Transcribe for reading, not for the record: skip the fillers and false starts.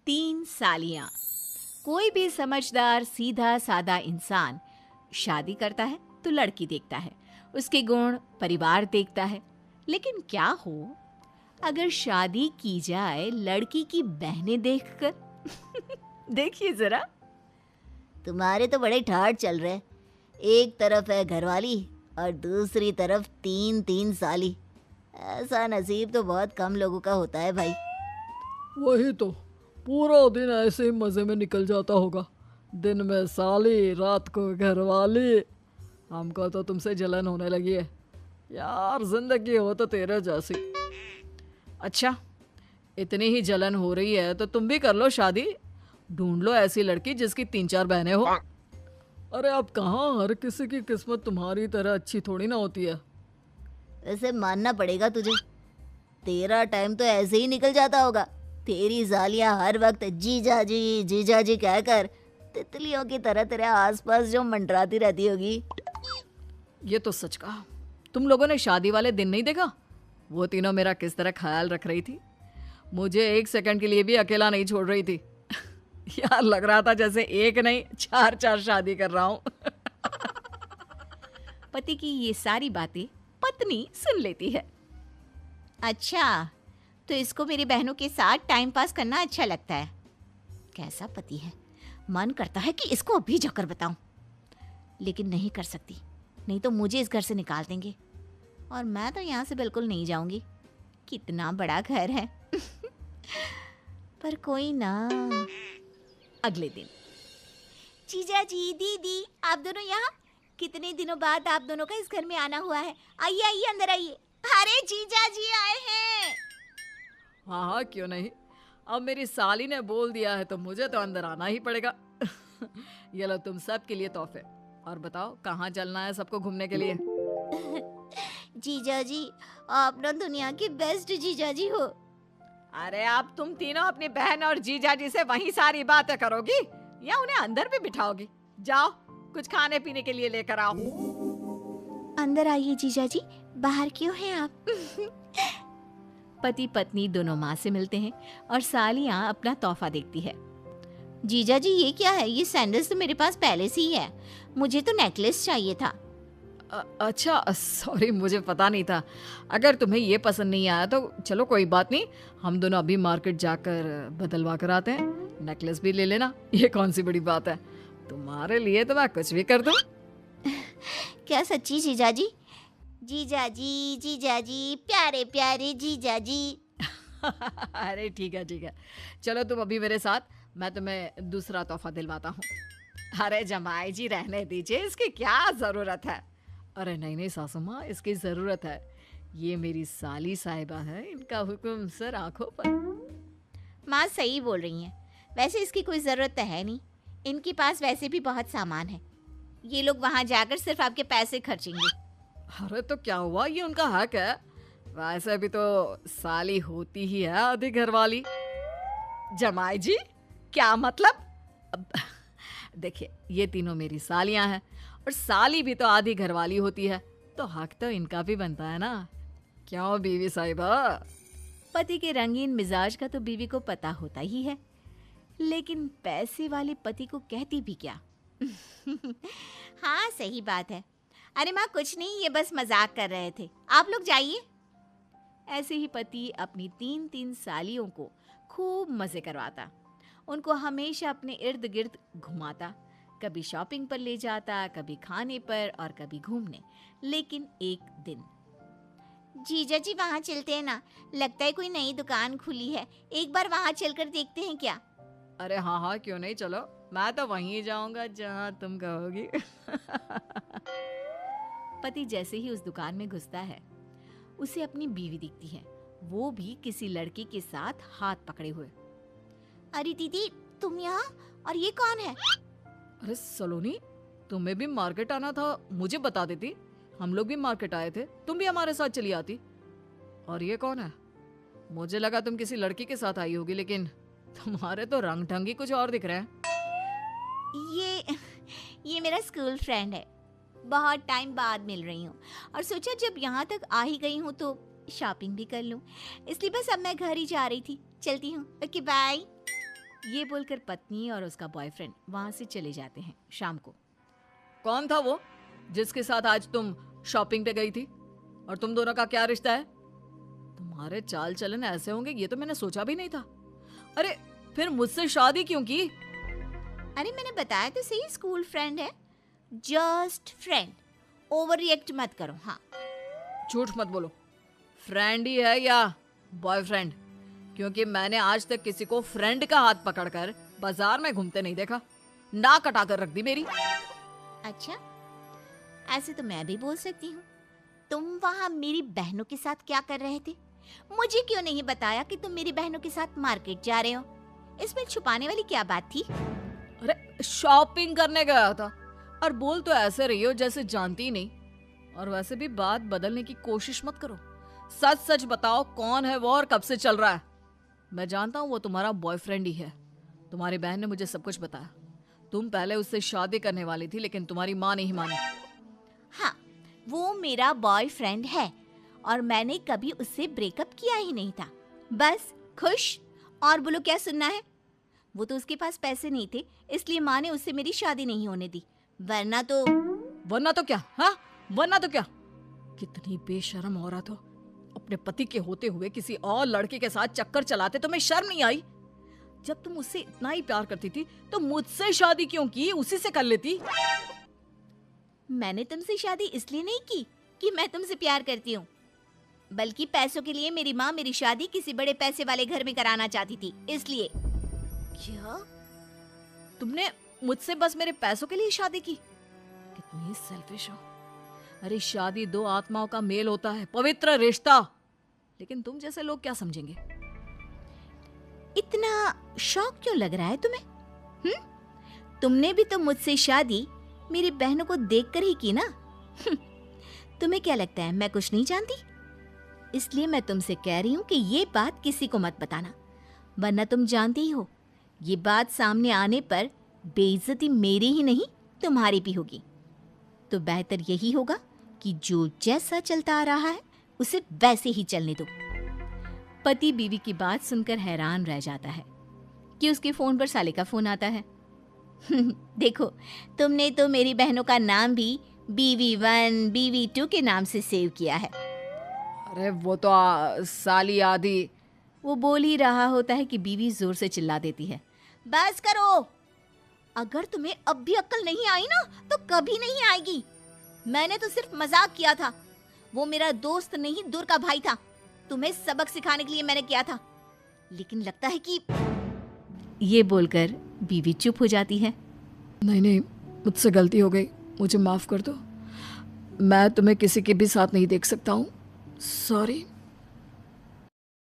तीन सालियां। कोई भी समझदार सीधा सादा इंसान शादी करता है तो लड़की देखता है, उसके गुण परिवार देखता है। लेकिन क्या हो अगर शादी की जाए लड़की की बहनें देखकर? देखिए जरा। तुम्हारे तो बड़े ठाठ चल रहे। एक तरफ है घरवाली और दूसरी तरफ तीन तीन साली। ऐसा नसीब तो बहुत कम लोगों का होता है भाई। वही तो, पूरा दिन ऐसे ही मज़े में निकल जाता होगा। दिन में साली, रात को घरवाली। हमको तो तुमसे जलन होने लगी है यार, जिंदगी हो तो तेरे जैसी। अच्छा, इतनी ही जलन हो रही है तो तुम भी कर लो शादी। ढूंढ लो ऐसी लड़की जिसकी 3-4 बहनें हो। अरे अब कहाँ, हर किसी की किस्मत तुम्हारी तरह अच्छी थोड़ी ना होती है। वैसे मानना पड़ेगा तुझे, तेरा टाइम तो ऐसे ही निकल जाता होगा। तेरी सालियां हर वक्त जीजा जी कहकर तितलियों की तरह तेरे आसपास जो मंडराती रहती होगी। ये तो सच कहा। तुम लोगों ने शादी वाले दिन नहीं देखा, वो तीनों मेरा किस तरह ख्याल रख रही थी। मुझे एक सेकंड के लिए भी अकेला नहीं छोड़ रही थी। यार लग रहा था जैसे एक नहीं 4-4 शादी कर रहा हूँ। पति की ये सारी बातें पत्नी सुन लेती है। अच्छा, तो इसको मेरी बहनों के साथ टाइम पास करना अच्छा लगता है। कैसा पति है, मन करता है कि इसको अभी जाकर बताऊं, लेकिन नहीं कर सकती, नहीं तो मुझे इस घर से निकाल देंगे और मैं तो यहाँ से बिल्कुल नहीं जाऊंगी। कितना बड़ा घर है। पर कोई ना। अगले दिन, जीजा जी, दीदी, आप दोनों यहाँ? कितने दिनों बाद आप दोनों का इस घर में आना हुआ है। आइए आइए, अंदर आइए। अरे जीजा जी आए हैं। हाँ हाँ, क्यों नहीं। अब मेरी साली ने बोल दिया है तो मुझे तो अंदर आना ही पड़ेगा। ये लो तुम सब के लिए तोहफे। और बताओ कहाँ चलना है सबको घूमने के लिए? जीजा जी, आप ना दुनिया की बेस्ट जीजा जी हो। अरे अब तुम तीनों अपनी बहन और जीजा जी से वही सारी बातें करोगी या उन्हें अंदर भी बिठाओगी? जाओ कुछ खाने पीने के लिए लेकर आओ। अंदर आइए जीजा जी, बाहर क्यों हैं आप? पति पत्नी दोनों माँ से मिलते हैं और सालियाँ अपना तोहफा देखती है। जीजा जी ये क्या है? ये सैंडल्स तो मेरे पास पहले से ही है, मुझे तो नेकलेस चाहिए था। अच्छा सॉरी, मुझे पता नहीं था। अगर तुम्हें ये पसंद नहीं आया तो चलो कोई बात नहीं, हम दोनों अभी मार्केट जाकर बदलवा कर आते हैं। नेकलेस भी ले लेना, ये कौन सी बड़ी बात है। तुम्हारे लिए तो मैं कुछ भी कर दूं। क्या सच्ची जीजा जी? जीजा जी, प्यारे प्यारे जीजा जी। अरे ठीक है, चलो तुम अभी मेरे साथ, मैं तुम्हें दूसरा तोहफा दिलवाता हूँ। अरे जमाई जी रहने दीजिए, इसकी क्या ज़रूरत है। अरे नहीं सासू माँ, इसकी ज़रूरत है। ये मेरी साली साहिबा है, इनका हुक्म सर आंखों पर। माँ सही बोल रही हैं, वैसे इसकी कोई ज़रूरत तो है नहीं, इनके पास वैसे भी बहुत सामान है। ये लोग वहाँ जाकर सिर्फ आपके पैसे खर्चेंगे। अरे तो क्या हुआ, ये उनका हक है। वैसे भी तो साली होती ही है आधी घरवाली। जमाई जी क्या मतलब? देखिए ये तीनों मेरी सालियां हैं और साली भी तो आधी घरवाली होती है, तो हक तो इनका भी बनता है ना। क्यों बीवी साहिबा? पति के रंगीन मिजाज का तो बीवी को पता होता ही है, लेकिन पैसे वाले पति को कहती भी क्या। हाँ सही बात है। अरे माँ कुछ नहीं, ये बस मजाक कर रहे थे, आप लोग जाइए। ऐसे ही पति अपनी 3-3 सालियों को खूब मजे करवाता, उनको हमेशा अपने इर्द गिर्द घुमाता, कभी शॉपिंग पर ले जाता, कभी खाने पर और कभी घूमने। लेकिन एक दिन, जीजा जी वहाँ चलते हैं ना, लगता है कोई नई दुकान खुली है, एक बार वहाँ चलकर देखते हैं क्या? अरे हाँ क्यों नहीं, चलो मैं तो वहीं जाऊंगा जहाँ तुम कहोगी। पति जैसे ही उस दुकान में घुसता है, उसे अपनी बीवी दिखती है, वो भी किसी लड़के के साथ हाथ पकड़े हुए। अरे दीदी तुम यहाँ, और ये कौन है? अरे सलोनी, तुम्हें भी मार्केट आना था, मुझे बता देती, हम लोग भी मार्केट आए थे, तुम भी हमारे साथ चली आती। और ये कौन है? मुझे लगा तुम किसी लड़की के साथ आई होगी, लेकिन तुम्हारे तो रंग ढंग ही कुछ और दिख रहे हैं। ये मेरा स्कूल फ्रेंड है, बहुत टाइम बाद मिल रही हूँ और सोचा जब यहाँ तक आ ही गई हूँ तो शॉपिंग भी कर लूँ, इसलिए बस अब मैं घर ही जा रही थी, चलती हूँ। Okay bye. ये बोलकर पत्नी और उसका बॉयफ्रेंड वहां से चले जाते हैं। शाम को कौन था वो जिसके साथ आज तुम शॉपिंग पे गई थी? और तुम दोनों का क्या रिश्ता है? तुम्हारे चाल चलन ऐसे होंगे ये तो मैंने सोचा भी नहीं था। अरे फिर मुझसे शादी क्यों की? अरे मैंने बताया तो सही, स्कूल फ्रेंड है, जस्ट फ्रेंड, ओवर रिएक्ट मत करो। हाँ, झूठ मत बोलो, फ्रेंड ही है या बॉयफ्रेंड? क्योंकि मैंने आज तक किसी को फ्रेंड का हाथ पकड़कर बाजार में घूमते नहीं देखा। नाक कटा कर रख दी मेरी। अच्छा, ऐसे तो मैं भी बोल सकती हूँ। तुम वहाँ मेरी बहनों के साथ क्या कर रहे थे? मुझे क्यों नहीं बताया कि तुम मेरी बहनों के साथ मार्केट जा रहे हो? इसमें छुपाने वाली क्या बात थी? अरे शॉपिंग करने गया था। और बोल तो ऐसे रही हो जैसे जानती ही नहीं। और वैसे भी बात बदलने की कोशिश मत करो। सच सच बताओ, कौन है वो और कब से चल रहा है? मैं जानता हूँ वो तुम्हारा बॉयफ्रेंड ही है। तुम्हारी बहन ने मुझे सब कुछ बताया। तुम पहले उससे शादी करने वाली थी लेकिन तुम्हारी माँ नहीं मानी। हाँ, वो मेरा बॉयफ्रेंड है और मैंने कभी उससे ब्रेकअप किया ही नहीं था। बस खुश। और बोलो क्या सुनना है? वो तो उसके पास पैसे नहीं थे, इसलिए माँ ने उससे मेरी शादी नहीं होने दी। वरना तो क्या? हाँ, वरना तो क्या? कितनी बेशर्म औरत हो। अपने पति के होते हुए किसी और लड़के के साथ चक्कर चलाते तुम्हें शर्म नहीं आई? जब तुम उससे इतना ही प्यार करती थी तो मुझसे शादी क्यों की? उसी से कर लेती। मैंने तुमसे शादी इसलिए नहीं की कि मैं तुमसे प्यार करती हूँ, बल्कि पैसों के लिए मेरी माँ मेरी शादी किसी बड़े पैसे वाले घर में कराना चाहती थी, इसलिए। क्या? तुमने मुझसे बस मेरे पैसों के लिए शादी की? कितनी सेल्फिश हो। अरे शादी दो आत्माओं का मेल होता है, पवित्र रिश्ता। लेकिन तुम जैसे लोग क्या समझेंगे? इतना शौक क्यों लग रहा है तुम्हें? तुमने भी तो मुझसे शादी मेरी बहनों को देखकर ही की ना। तुम्हें क्या लगता है मैं कुछ नहीं जानती? इसलिए मैं तुमसे कह रही हूँ कि ये बात किसी को मत बताना, वरना तुम जानती ही हो ये बात सामने आने पर बेइज्जती मेरी ही नहीं तुम्हारी भी होगी। तो बेहतर यही होगा कि जो जैसा चलता आ रहा है उसे वैसे ही चलने दो। पति बीवी की बात सुनकर हैरान रह जाता है कि उसके फोन पर साले का फोन आता है। देखो, तुमने तो मेरी बहनों का नाम भी BV1 BV2 के नाम से सेव किया है। अरे वो तो साली आदि। वो बोल ही रहा होता है कि बीवी जोर से चिल्ला देती है, बस करो। अगर तुम्हें अब भी अक्ल नहीं आई ना तो कभी नहीं आएगी। मैंने तो सिर्फ मजाक किया था। वो मेरा दोस्त नहीं, दूर का भाई था। तुम्हें सबक सिखाने के लिए मैंने किया था। लेकिन लगता है कि ये बोलकर बीवी चुप हो जाती है। नहीं, मुझसे गलती हो गई, मुझे माफ कर दो। मैं तुम्हें किसी के भी साथ नहीं देख सकता हूँ। सॉरी।